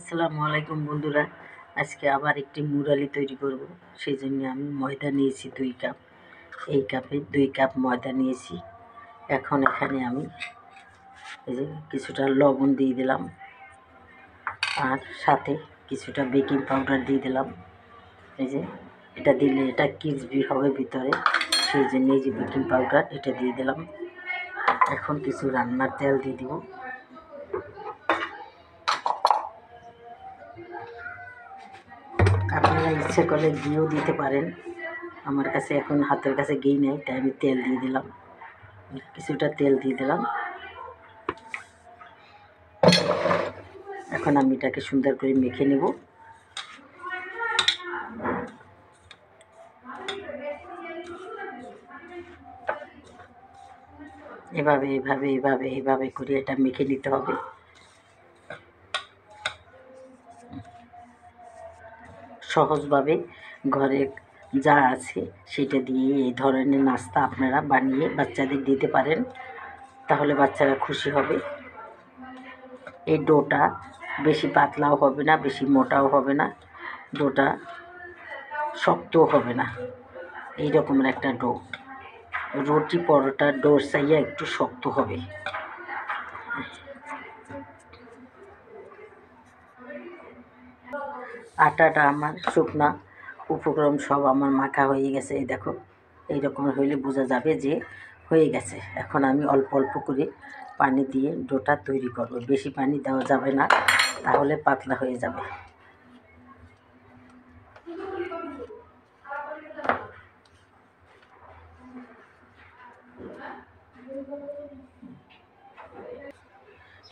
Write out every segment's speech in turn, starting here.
আসসালামু আলাইকুম বন্ধুরা, আজকে আবার একটি মুরালি তৈরি করব। সেই জন্য আমি ময়দা নিয়েছি 2 কাপ। এই কাপে 2 কাপ ময়দা নিয়েছি। এখন এখানে আমি এই যে কিছুটা লবণ দিয়ে দিলাম, আর সাথে কিছুটা বেকিং পাউডার দিয়ে দিলাম। এই যে এটা দিলে এটা ক্রিসপি হবে ভিতরে, সেই জন্য এই যে বেকিং পাউডার এটা দিয়ে দিলাম। এখন কিছু রান্নার তেল দিয়ে দিব। আপনারা ইচ্ছে করলে ঘিও দিতে পারেন। আমার কাছে এখন হাতের কাছে ঘি নেই, তাই আমি তেল দিয়ে দিলাম। কিছুটা তেল দিয়ে দিলাম। এখন আমি এটাকে সুন্দর করে মেখে নেব। এভাবে এভাবে এভাবে এভাবে করে এটা মেখে নিতে হবে। সহজভাবে ঘরে যা আছে সেটা দিয়ে এই ধরনের নাস্তা আপনারা বানিয়ে বাচ্চাদের দিতে পারেন, তাহলে বাচ্চারা খুশি হবে। এই ডোটা বেশি পাতলাও হবে না, বেশি মোটাও হবে না, ডোটা শক্তও হবে না। এই রকমের একটা ডো। রুটি পরোটার ডোর চাইয়া একটু শক্ত হবে। আটাটা আমার শুকনা উপকরণ সব আমার মাখা হয়ে গেছে। এই দেখো, এইরকম হইলে বোঝা যাবে যে হয়ে গেছে। এখন আমি অল্প অল্প করে পানি দিয়ে ডোটা তৈরি করব। বেশি পানি দেওয়া যাবে না, তাহলে পাতলা হয়ে যাবে।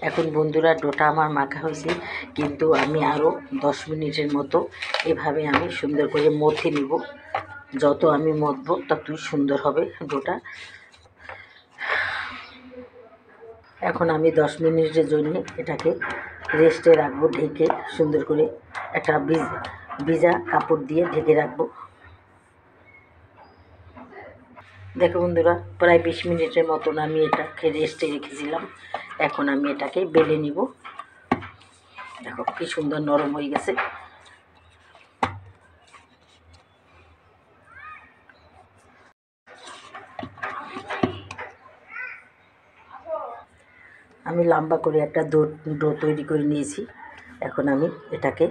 এখন বন্ধুরা, ডোটা আমার মাখা হয়েছে, কিন্তু আমি আরও 10 মিনিটের মতো এভাবে আমি সুন্দর করে মথে নিব। যত আমি মথবো ততই সুন্দর হবে ডোটা। এখন আমি 10 মিনিটের জন্য এটাকে রেস্টে রাখবো, ঢেকে সুন্দর করে একটা ভিজা কাপড় দিয়ে ঢেকে রাখবো। দেখো বন্ধুরা, প্রায় 20 মিনিটের মতন আমি এটাকে রেস্টে রেখেছিলাম। এখন আমি এটাকে বেলে নিব। দেখো কি সুন্দর নরম হয়ে গেছে। আমি লম্বা করে একটা ডো তৈরি করে নিয়েছি। এখন আমি এটাকে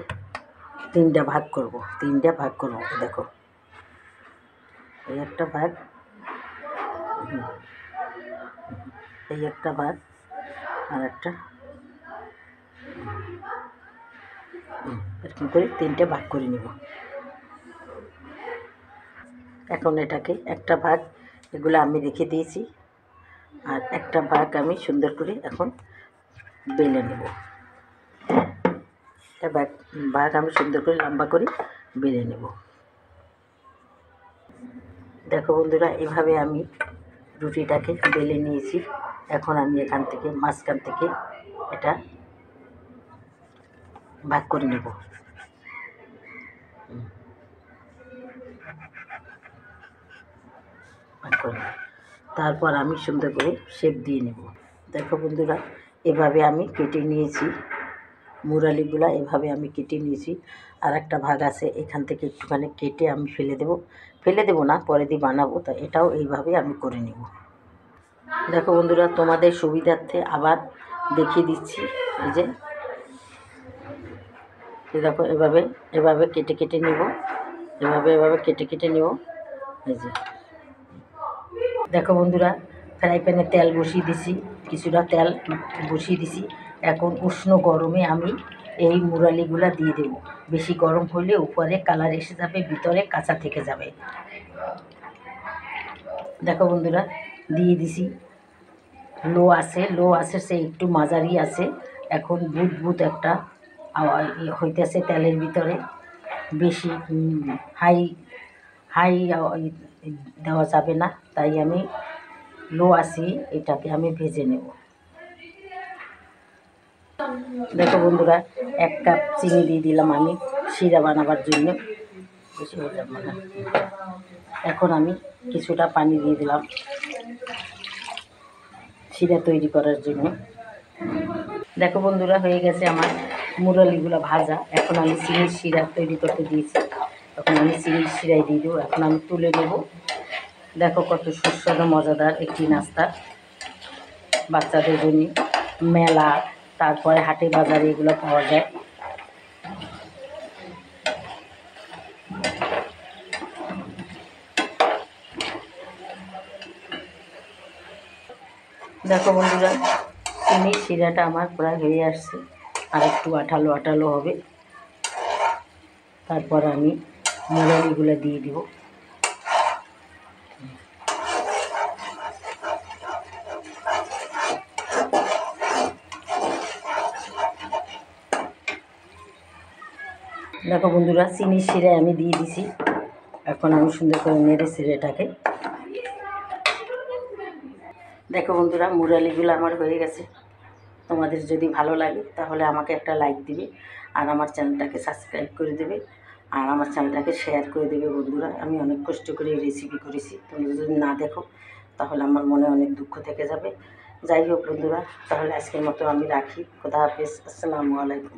3টা ভাগ করব। দেখো, এই একটা ভাগ, এই একটা ভাগ, আর একটা, এরকম করে 3টে ভাগ করে নেব। এখন এটাকে একটা ভাগ এগুলো আমি রেখে দিয়েছি, আর একটা ভাগ আমি সুন্দর করে এখন বেলে নেব। একটা ভাগ আমি সুন্দর করে লম্বা করে বেলে নেব। দেখো বন্ধুরা, এভাবে আমি রুটিটাকে বেলে নিয়েছি। এখন আমি এখান থেকে মাঝখান থেকে এটা ভাগ করে নেব। তারপর আমি সুন্দর করে শেপ দিয়ে নেব। দেখো বন্ধুরা, এভাবে আমি কেটে নিয়েছি মুরালিগুলা, এভাবে আমি কেটে নিয়েছি। আর একটা ভাগ আছে, এখান থেকে একটুখানি কেটে আমি ফেলে দেবো না, পরে দিয়ে বানাবো, তা এটাও এইভাবে আমি করে নেব। দেখো বন্ধুরা, তোমাদের সুবিধার্থে আবার দেখিয়ে দিচ্ছি। এই যে দেখো, এভাবে এভাবে কেটে কেটে নেব, এভাবে কেটে কেটে নেব। এই যে দেখো বন্ধুরা, ফ্রাই প্যানে তেল বসিয়ে দিছি, কিছুটা তেল বসিয়ে দিছি। এখন উষ্ণ গরমে আমি এই মুরালিগুলা দিয়ে দেব। বেশি গরম হলে উপরে কালার এসে যাবে, ভিতরে কাঁচা থেকে যাবে। দেখো বন্ধুরা, দিয়ে দিছি। লো আছে, সে একটু মাঝারি আছে। এখন বুদ একটা হইতেছে তেলের ভিতরে। বেশি হাই দেওয়া যাবে না, তাই আমি লো আসি এটাকে আমি ভেজে নেব। দেখো বন্ধুরা, 1 কাপ চিনি দিয়ে দিলাম আমি শিরা বানাবার জন্য। বেশি হয়ে যাবে না। এখন আমি কিছুটা পানি দিয়ে দিলাম শিরা তৈরি করার জন্য। দেখো বন্ধুরা, হয়ে গেছে আমার মুরালিগুলো ভাজা। এখন আমি চিনির শিরা তৈরি করতে দিয়েছি, এখন আমি চিনির শিরাই দিয়ে দেবো। এখন আমি তুলে নেব। দেখো কত সুস্বাদু মজাদার একটি নাস্তা, বাচ্চাদের জন্য। মেলা, তারপরে হাটে বাজারে এগুলো পাওয়া যায়। দেখো বন্ধুরা, চিনির শিরাটা আমার প্রায় হয়ে আসছে, আর একটু আঠালো আঠালো হবে। তারপর আমি মুরালিগুলো দিয়ে দেব। দেখো বন্ধুরা, চিনির শিরায় আমি দিয়ে দিছি। এখন আমি সুন্দর করে নেড়ে শিরাটাকে। দেখো বন্ধুরা, মুরালিগুলো আমার হয়ে গেছে। তোমাদের যদি ভালো লাগে তাহলে আমাকে একটা লাইক দিবে, আর আমার চ্যানেলটাকে সাবস্ক্রাইব করে দেবে, আর আমার চ্যানেলটাকে শেয়ার করে দেবে। বন্ধুরা, আমি অনেক কষ্ট করে এই রেসিপি করেছি, তোমরা যদি না দেখো তাহলে আমার মনে অনেক দুঃখ থেকে যাবে। যাই হোক বন্ধুরা, তাহলে আজকের মতো আমি রাখি। খোদা হাফেজ, আসসালামু আলাইকুম।